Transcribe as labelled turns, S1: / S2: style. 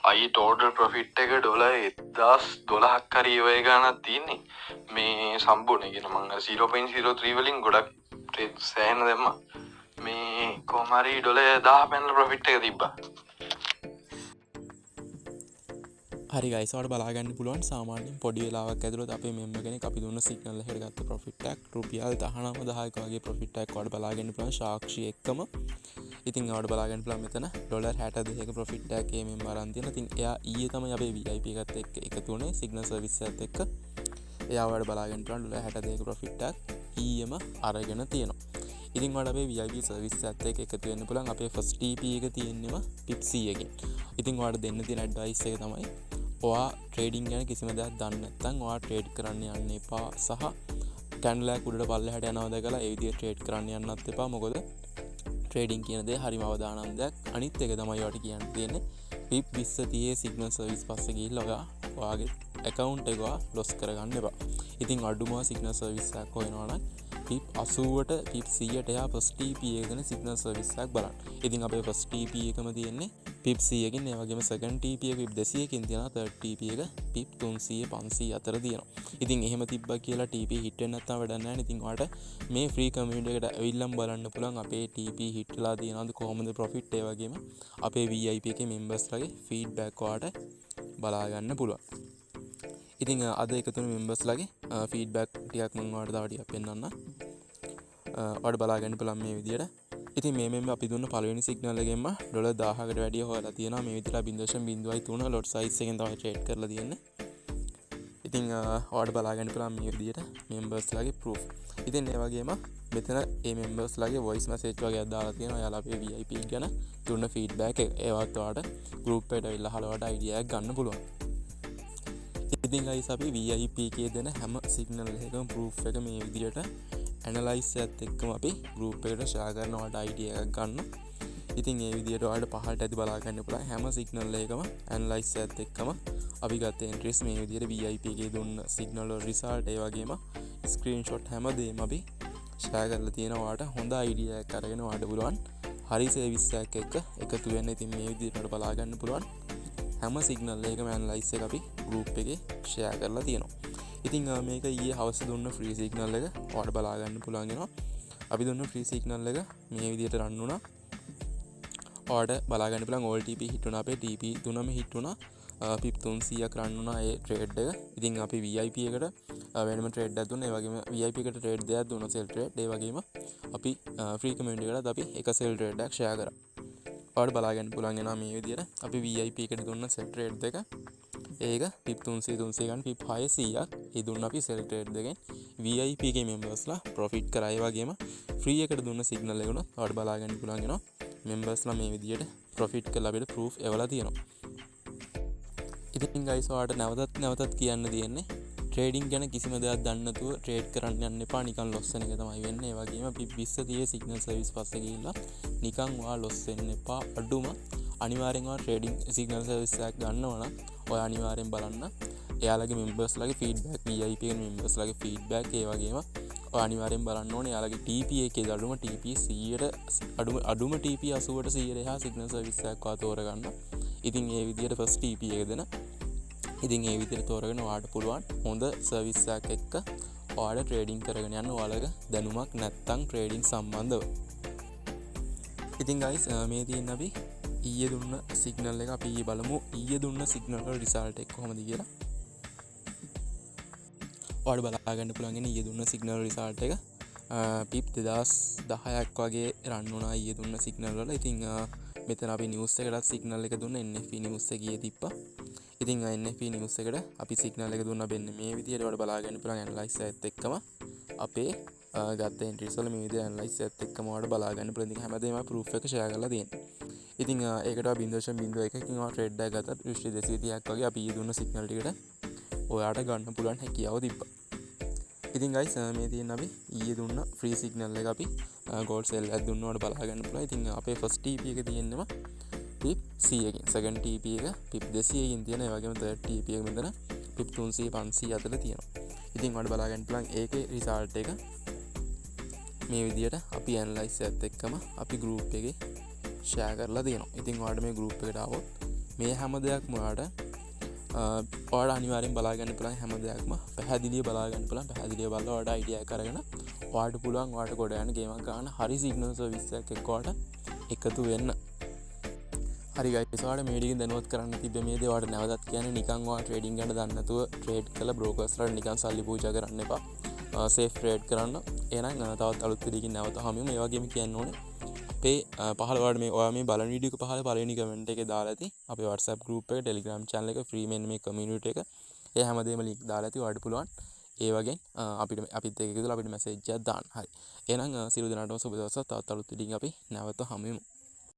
S1: අයි total profit එක $1012ක් හරි ඔය ගානක් තියෙන්නේ මේ සම්පූර්ණ කියන මම 0.03 වලින් ගොඩක් ට්‍රේඩ් සෑහෙන දැම්මා මේ කොහොම හරි $10 පැනල ප්‍රොෆිට් එක තිබ්බා
S2: හරි ගයිස් ඔයාලට බලාගන්න පුළුවන් සාමාන්‍යයෙන් පොඩි වෙලාවක් ඇතුළත අපේ මෙම්බර් කෙනෙක් අපි දුන්න සිග්නල් එකට ගත්ත ප්‍රොෆිට් එකක් රුපියල් 19,000ක වගේ ප්‍රොෆිට් එකක් ඔයාලට බලාගන්න පුළුවන් සාක්ෂි එක්කම. ඉතින් ඔයාලට බලාගන්න පුළුවන් මෙතන $62ක ප්‍රොෆිට් එකක් මේ මෙම්බර් අරන් තියෙනවා. ඉතින් එයා ඊයේ තමයි අපේ VIP එකත් එක්ක එකතු වුණේ සිග්නල් සර්විස් එකත් එක්ක. එයා ඔයාලට බලාගන්න පුළුවන් $62ක ප්‍රොෆිට් එකක් ඊයේම අරගෙන තියෙනවා. ඉතින් ඔයාලට අපේ VIP සර්විස් එකත් එක්ක එකතු වෙන්න පුළුවන්. අපේ ෆස්ට් TP එක තියෙන්නම PIP 100 එකෙන්. ඉතින් ඔයාලට දෙන්න තියෙන ඇඩ්වයිස් එක තමයි ඔයා ට්‍රේඩින් ගැන කිසිම දෙයක් දන්නේ නැත්නම් ඔයා ට්‍රේඩ් කරන්න යන්න එපා සහ කැන්ඩල් එක උඩට පල්ලෙහාට යනවා දැකලා ඒ විදිහට ට්‍රේඩ් කරන්න යන්නත් එපා මොකද ට්‍රේඩින් කියන දේ හරිම අවදානම් දෙයක්. අනිත් එක තමයි ඔයාලට කියන්න තියෙන්නේ PIP 20 සිග්නල් සර්විස් පස්සේ ගිහිල්ලා ඔයාගේ account එක ලොස් කරගන්න එපා. ඉතින් අඩුම සිග්නල් සර්විස් එකක් හොයනවා නම් PIP 80ට PIP 100ට එහා ෆස්ට් TP එක ගැන සිග්නල් සර්විස් එකක් බලන්න. ඉතින් අපේ ෆස්ට් TP එකම තියෙන්නේ PIP 100 කින් ඒ වගේම සෙකන්ඩ් TP එක PIP 200 කින් තියෙනවා තර්ඩ් TP එක PIP 300 500 අතර තියෙනවා. ඉතින් එහෙම තිබ්බා කියලා TP හිට වෙන්නේ නැත්නම් වැඩක් නැහැ නේ. ඉතින් ඔයාලට මේ ෆ්‍රී කමියුනිටි එකට ඇවිල්ලාම බලන්න පුළුවන් අපේ TP හිට් වෙලා තියෙනවද කොහොමද ප්‍රොෆිට් ඒ වගේම අපේ VIP එකේ මෙම්බර්ස්ලාගේ ෆීඩ්බැක් ඔයාලට බලා ගන්න පුළුවන්. ඉතින් අද එකතු වෙන මෙම්බර්ස්ලාගේ ෆීඩ්බැක් ටිකක් මම ඔයාලට තව ටිකක් පෙන්නන්නම්. ඔයාලට බලා ගන්න පුළුවන් මේ විදියට. ඉතින් මේ අපි දුන්න පළවෙනි සිග්නල් එකෙන්ම $1000කට වැඩිය හොයලා තියෙනවා. මේ විදිහට 0.03 ලොට් සයිස් එකෙන් තමයි ට්‍රේඩ් කරලා තියෙන්නේ. ඉතින් ඔයාලට බලා ගන්න පුළුවන් මේ විදිහට මෙම්බර්ස්ලාගේ ප්‍රූෆ්. ඉතින් ඒ වගේම මෙතන මේ මෙම්බර්ස්ලාගේ වොයිස් මැසේජ් වගේක් දාලා තියෙනවා. එයාලා අපේ VIP ගැන දුන්න ෆීඩ්බැක් එක. ඒවත් ඔයාලට ගෲප් එකට ඇවිල්ලා අහලා ඔයාලට අයිඩියා එකක් ගන්න පුළුවන්. ඉතින් guys අපි VIP එකේ දෙන හැම සිග්නල් එකකම ප්‍රූෆ් එක මේ විදිහට ඇනලයිස් එකත් එක්කම අපි ගෲප් එකට ෂෙයා කරන ඔයාලට අයිඩියා එකක් ගන්න. ඉතින් මේ විදිහට ඔයාලට පහළට ඇති බලා ගන්න පුළුවන් හැම සිග්නල් එකකම ඇනලයිස් එකත් එක්කම අපි ගත්ත එන්ට්‍රීස් මේ විදිහට VIP එකේ දුන්න සිග්නල් වල රිසල්ට් ඒ වගේම ස්ක්‍රීන්ෂොට් හැමදේම අපි ෂෙයා කරලා තියෙනවා. ඔයාලට හොඳ අයිඩියා එකක් අරගෙන ඔයාලට පුළුවන් හරි සර්විස් එකක් එක්ක එකතු වෙන්න. ඉතින් මේ විදිහට බලා ගන්න පුළුවන් හැම සිග්නල් එකකම ඇනලයිස් එක අපි ගෲප් එකේ ෂෙයා කරලා තියෙනවා. ඉතින් මේක ඊයේ හවස දුන්න ෆ්‍රී සිග්නල් එක ඔයාලට බලා ගන්න පුළුවන් වෙනවා. අපි දුන්න ෆ්‍රී සිග්නල් එක මේ විදිහට රන් වුණා. ඔයාලට බලා ගන්න පුළුවන් all TP හිට වුණා. අපේ TP තුනම හිට වුණා. PIP 300ක් රන් වුණා ඒ ට්‍රේඩ් එක. ඉතින් අපි VIP එකට වෙනම ට්‍රේඩ් එකක් දුන්නා. ඒ වගේම VIP එකට ට්‍රේඩ් දෙකක් දුන්නා සෙල් ට්‍රේඩ්. ඒ වගේම අපි ෆ්‍රී කමියුනිටි එකකට අපි එක සෙල් ට්‍රේඩ් එකක් ෂෙයා කරා. ඔයාලට බලා ගන්න පුළුවන් වෙනවා මේ විදිහට අපි VIP එකට දුන්න සෙල් ට්‍රේඩ් දෙක. ඒක PIP 300 ගන්න PIP 600ක් ඒ දුන්න අපි සෙල් ට්‍රේඩ් දෙකෙන් VIP එකේ මෙම්බර්ස්ලා ප්‍රොෆිට් කරා. ඒ වගේම ෆ්‍රී එකට දුන්න සිග්නල් එක උනත් ඔයාලට බලා ගන්න පුළුවන් වෙනවා මෙම්බර්ස්ලා මේ විදිහට ප්‍රොෆිට් කරලා අපිට ප්‍රූෆ් එවලා තියෙනවා. ඉතින් guys ඔයාලට නැවතත් කියන්න තියෙන්නේ ට්‍රේඩින් ගැන කිසිම දෙයක් දන්නේ නැතුව ට්‍රේඩ් කරන්න යන්න එපා. නිකන් ලොස් වෙන එක තමයි වෙන්නේ. ඒ වගේම PIP 20 සිග්නල් සර්විස් පස්සේ ගිහිල්ලා නිකන් ඔයා ලොස් වෙන්න එපා. අඩුම අනිවාර්යෙන්ම ට්‍රේඩින් සිග්නල් සර්විස් එකක් ගන්නවා නම් ඔයා අනිවාර්යෙන් බලන්න එයාලගේ මෙම්බර්ස්ලාගේ ෆීඩ්බැක් VIP එකේ මෙම්බර්ස්ලාගේ ෆීඩ්බැක් ඒ වගේම ඔයා අනිවාර්යෙන් බලන්න ඕනේ එයාලගේ TP එකේ අඩුම TP 100ට අඩුම TP 80ට 100 එහා සිග්නල් සර්විස් එකක් ඔයා තෝරගන්න. ඉතින් මේ විදිහට ෆස්ට් TP එක දෙන. ඉතින් මේ විදිහට තෝරගෙන ඔයාලට පුළුවන් හොඳ සර්විස් එකක් එක්ක ඔයාලා ට්‍රේඩින් කරගෙන යන්න ඔයාලගේ දැනුමක් නැත්තම් ට්‍රේඩින් සම්බන්ධව. ඉතින් guys මේ තියෙන අපි ඊයේ දුන්න සිග්නල් එක අපි බලමු. ඊයේ දුන්න සිග්නල් වල රිසල්ට් එක කොහොමද කියලා. ඔයාලට බලා ගන්න පුළුවන් ඊයේ දුන්න සිග්නල් රිසල්ට් එක PIP 2010ක් වගේ රන් වුණා ඊයේ දුන්න සිග්නල් වල. ඉතින් මෙතන අපි නිවුස් එකකට සිග්නල් එක දුන්න NFP නිවුස් එකේ තිබ්බා. ඉතින් NFP නිවුස් එකට අපි සිග්නල් එක දුන්නා මෙන්න මේ විදිහට ඔයාලට බලා ගන්න පුළුවන් ඇනලයිස් එකත් එක්කම අපේ ගත්ත එන්ට්‍රීස් වල මේ විදිහට ඇනලයිස් එකත් එක්කම ඔයාලට බලා ගන්න පුළුවන්. ඉතින් හැමදේම ප්‍රූෆ් එක ෂෙයා කරලා තියෙනවා. ඉතින් ඒකට 0.01කින් ඔයා ට්‍රේඩ් එකක් ගත්තත් රුපියල් 230ක් වගේ අපි දුන්න සිග්නල් ටිකට ඔයාලට ගන්න පුළුවන් හැකියාව තිබ්බා. ඉතින් guys මේ තියෙන අපි ඊයේ දුන්න ෆ්‍රී සිග්නල් එක අපි ගෝල්ඩ් සෙල් එකක් දුන්නා ඔයාලට බලා ගන්න පුළුවන්. ඉතින් අපේ ෆස්ට් TP එක තියෙන්නම PIP 100කින් සෙකන්ඩ් TP එක PIP 200කින් තියෙන. ඒ වගේම තර්ඩ් TP එක මෙතන PIP 300 500 අතර තියෙනවා. ඉතින් ඔයාලට බලා ගන්න පුළුවන් ඒකේ රිසල්ට් එක මේ විදිහට අපි ඇනලයිස් එකත් එක්කම අපි ගෲප් එකේ ෂෙයා කරලා තියෙනවා. ඉතින් ඔයාලට මේ ගෲප් එකට ආවොත් මේ හැම දෙයක්ම ඔයාලට අනිවාර්යෙන් බලාගන්න පුළුවන්. හැම දෙයක්ම පැහැදිලිව බලාගන්න පුළුවන්. පැහැදිලිව බලලා ඔයාලට අයිඩියා කරගෙන ඔයාලට පුළුවන් ඔයාලට ගොඩ යන ගේමක් ගන්න හරි සිග්නල් සර්විස් එකක් එක්ක ඔයාලට එකතු වෙන්න. හරි ගයිස්, ඔයාලට මේ ඩිගින් දැනුවත් කරන්න තිබ්බේ මේ දේ. ඔයාලට නැවතත් කියන්නේ නිකන් ඔයාලා ට්‍රේඩින් ගැන දන්නේ නැතුව ට්‍රේඩ් කරලා බ්‍රෝකර්ස්ලාට නිකන් සල්ලි පූජා කරන්න එපා. සේෆ් ට්‍රේඩ් කරන්න. එහෙනම් තවත් අලුත් වීඩියෝකින් නැවත හමුවෙමු. මේ වගේම කියන්න ඕනේ අපේ පහළ ඔයා මේ බලන වීඩියෝ එක පහළ පළවෙනි කමෙන්ට් එකේ දාලා ඇති අපේ WhatsApp group එක, Telegram channel එක, free මෙන්න මේ community එක. ඒ හැමදේම link දාලා ඇති. ඔයාලට පුළුවන් ඒ වගේ අපිත් එක්ක එකතුලා අපිට message එකක් දාන්න. හරි. එහෙනම් සියලු දෙනාටම සුබ දවසක්. තවත් අලුත් වීඩියෝකින් අපි නැවත හමුවෙමු.